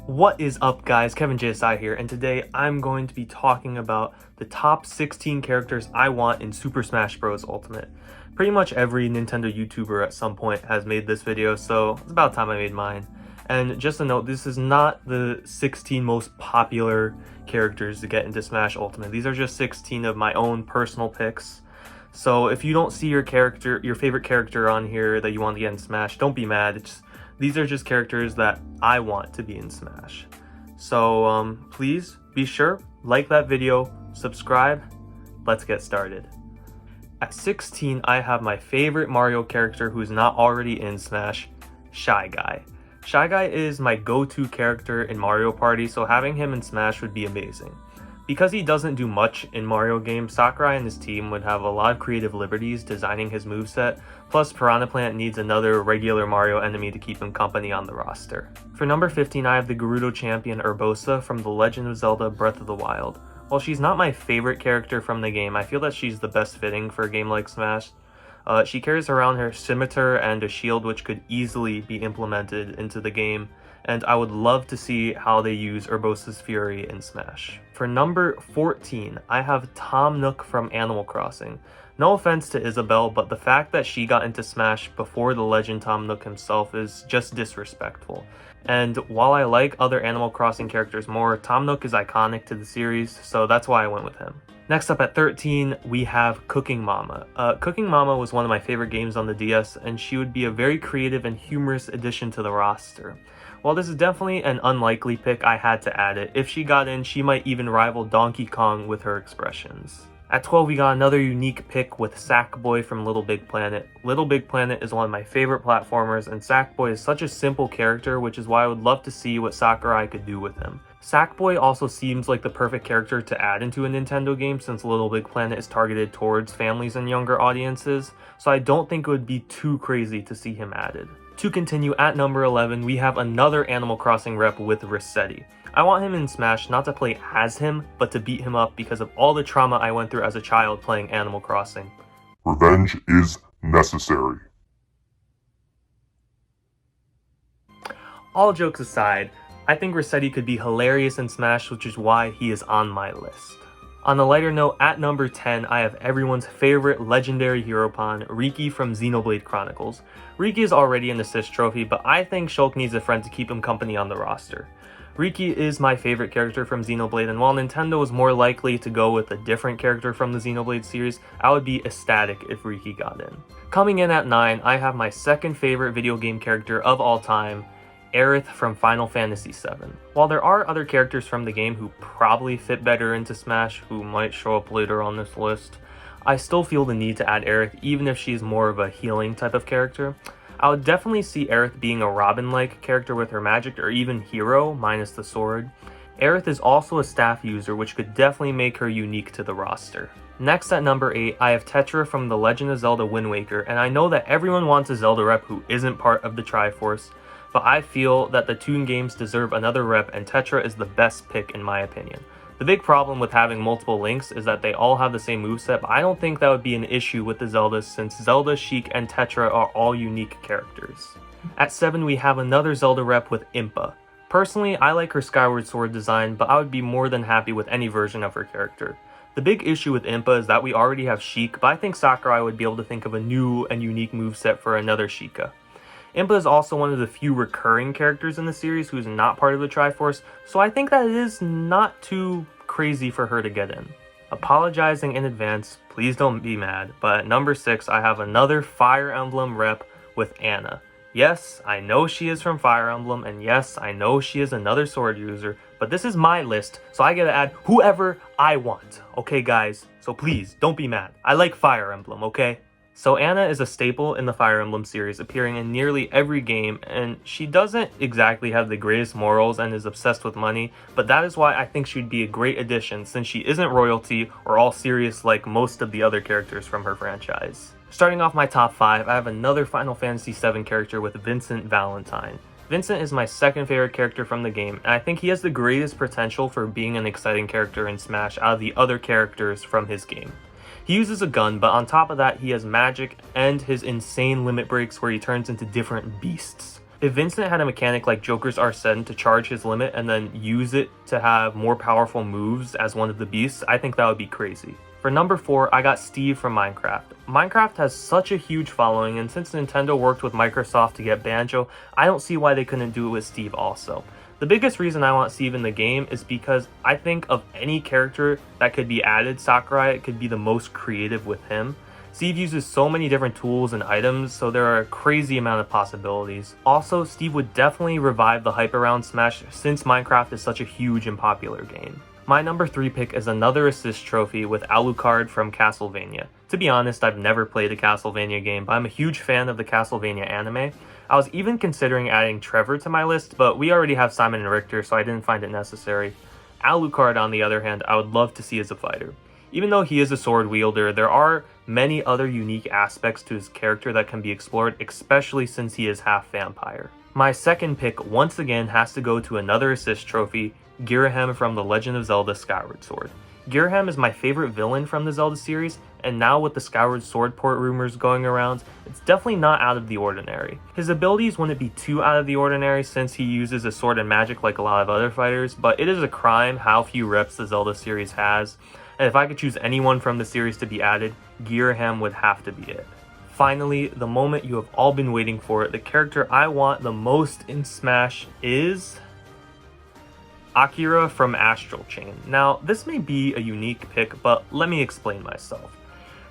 What is up, guys? KevinJSI here, and today I'm going to be talking about the top 16 characters I want in Super Smash Bros. Ultimate. Pretty much every Nintendo YouTuber at some point has made this video, so it's about time I made mine. And just a note, this is not the 16 most popular characters to get into Smash Ultimate. These are just 16 of my own personal picks. So if you don't see your favorite character on here that you want to get in Smash, don't be mad. These are just characters that I want to be in Smash. So please be sure, like that video, subscribe, let's get started. At 16, I have my favorite Mario character who's not already in Smash, Shy Guy. Shy Guy is my go-to character in Mario Party, so having him in Smash would be amazing. Because he doesn't do much in Mario games, Sakurai and his team would have a lot of creative liberties designing his moveset, plus Piranha Plant needs another regular Mario enemy to keep him company on the roster. For number 15, I have the Gerudo champion Urbosa from The Legend of Zelda Breath of the Wild. While she's not my favorite character from the game, I feel that she's the best fitting for a game like Smash. She carries around her scimitar and a shield which could easily be implemented into the game, and I would love to see how they use Urbosa's Fury in Smash. For number 14, I have Tom Nook from Animal Crossing. No offense to Isabelle, but the fact that she got into Smash before the legend Tom Nook himself is just disrespectful. And while I like other Animal Crossing characters more, Tom Nook is iconic to the series, so that's why I went with him. Next up at 13, we have Cooking Mama. Cooking Mama was one of my favorite games on the DS, and she would be a very creative and humorous addition to the roster. While this is definitely an unlikely pick, I had to add it. If she got in, she might even rival Donkey Kong with her expressions. At 12, we got another unique pick with Sackboy from Little Big Planet. Little Big Planet is one of my favorite platformers, and Sackboy is such a simple character, which is why I would love to see what Sakurai could do with him. Sackboy also seems like the perfect character to add into a Nintendo game since Little Big Planet is targeted towards families and younger audiences, so I don't think it would be too crazy to see him added. To continue, at number 11, we have another Animal Crossing rep with Resetti. I want him in Smash not to play as him, but to beat him up because of all the trauma I went through as a child playing Animal Crossing. Revenge is necessary. All jokes aside, I think Resetti could be hilarious in Smash, which is why he is on my list. On a lighter note, at number 10, I have everyone's favorite legendary hero pawn, Riki from Xenoblade Chronicles. Riki is already an assist trophy, but I think Shulk needs a friend to keep him company on the roster. Riki is my favorite character from Xenoblade, and while Nintendo is more likely to go with a different character from the Xenoblade series, I would be ecstatic if Riki got in. Coming in at 9, I have my second favorite video game character of all time, Aerith from Final Fantasy VII. While there are other characters from the game who probably fit better into Smash, who might show up later on this list, I still feel the need to add Aerith even if she's more of a healing type of character. I would definitely see Aerith being a Robin-like character with her magic, or even hero, minus the sword. Aerith is also a staff user, which could definitely make her unique to the roster. Next at number 8, I have Tetra from The Legend of Zelda Wind Waker, and I know that everyone wants a Zelda rep who isn't part of the Triforce, but I feel that the Toon games deserve another rep, and Tetra is the best pick in my opinion. The big problem with having multiple links is that they all have the same moveset, but I don't think that would be an issue with the Zeldas since Zelda, Sheik, and Tetra are all unique characters. At 7, we have another Zelda rep with Impa. Personally, I like her Skyward Sword design, but I would be more than happy with any version of her character. The big issue with Impa is that we already have Sheik, but I think Sakurai would be able to think of a new and unique moveset for another Sheikah. Impa is also one of the few recurring characters in the series who's not part of the Triforce, so I think that it is not too crazy for her to get in. Apologizing in advance, please don't be mad, but at number 6 I have another Fire Emblem rep with Anna. Yes, I know she is from Fire Emblem, and yes, I know she is another sword user, but this is my list, so I gotta add whoever I want, okay guys? So please, don't be mad. I like Fire Emblem, okay? So Anna is a staple in the Fire Emblem series, appearing in nearly every game, and she doesn't exactly have the greatest morals and is obsessed with money, but that is why I think she'd be a great addition since she isn't royalty or all serious like most of the other characters from her franchise. Starting off my top 5, I have another Final Fantasy VII character with Vincent Valentine. Vincent is my second favorite character from the game, and I think he has the greatest potential for being an exciting character in Smash out of the other characters from his game. He uses a gun, but on top of that, he has magic and his insane limit breaks where he turns into different beasts. If Vincent had a mechanic like Joker's Arsene to charge his limit and then use it to have more powerful moves as one of the beasts, I think that would be crazy. For number 4, I got Steve from Minecraft. Minecraft has such a huge following, and since Nintendo worked with Microsoft to get Banjo, I don't see why they couldn't do it with Steve also. The biggest reason I want Steve in the game is because I think of any character that could be added, Sakurai could be the most creative with him. Steve uses so many different tools and items, so there are a crazy amount of possibilities. Also, Steve would definitely revive the hype around Smash since Minecraft is such a huge and popular game. My number 3 pick is another assist trophy with Alucard from Castlevania. To be honest, I've never played a Castlevania game, but I'm a huge fan of the Castlevania anime. I was even considering adding Trevor to my list, but we already have Simon and Richter, so I didn't find it necessary. Alucard, on the other hand, I would love to see as a fighter. Even though he is a sword wielder, there are many other unique aspects to his character that can be explored, especially since he is half vampire. My second pick once again has to go to another assist trophy, Girahim from The Legend of Zelda Skyward Sword. Girahim is my favorite villain from the Zelda series, and now with the Skyward Sword port rumors going around, it's definitely not out of the ordinary. His abilities wouldn't be too out of the ordinary since he uses a sword and magic like a lot of other fighters, but it is a crime how few reps the Zelda series has, and if I could choose anyone from the series to be added, Girahim would have to be it. Finally, the moment you have all been waiting for, the character I want the most in Smash is Akira from Astral Chain. Now, this may be a unique pick, but let me explain myself.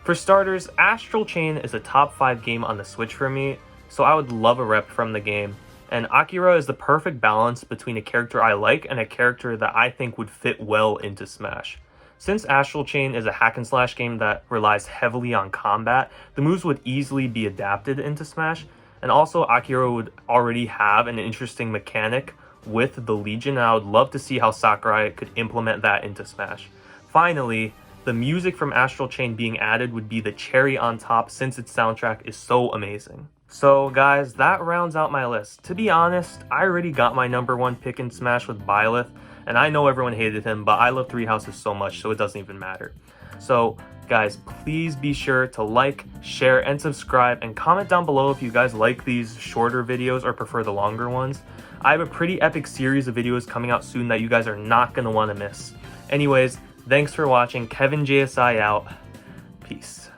For starters, Astral Chain is a top 5 game on the Switch for me, so I would love a rep from the game, and Akira is the perfect balance between a character I like and a character that I think would fit well into Smash. Since Astral Chain is a hack and slash game that relies heavily on combat, the moves would easily be adapted into Smash, and also Akira would already have an interesting mechanic with the Legion, and I would love to see how Sakurai could implement that into Smash. Finally, the music from Astral Chain being added would be the cherry on top since its soundtrack is so amazing. So guys, that rounds out my list. To be honest, I already got my number 1 pick in Smash with Byleth, and I know everyone hated him, but I love Three Houses so much, so it doesn't even matter. So guys, please be sure to like, share, and subscribe, and comment down below if you guys like these shorter videos or prefer the longer ones. I have a pretty epic series of videos coming out soon that you guys are not going to want to miss. Anyways, thanks for watching. KevinJSI out. Peace.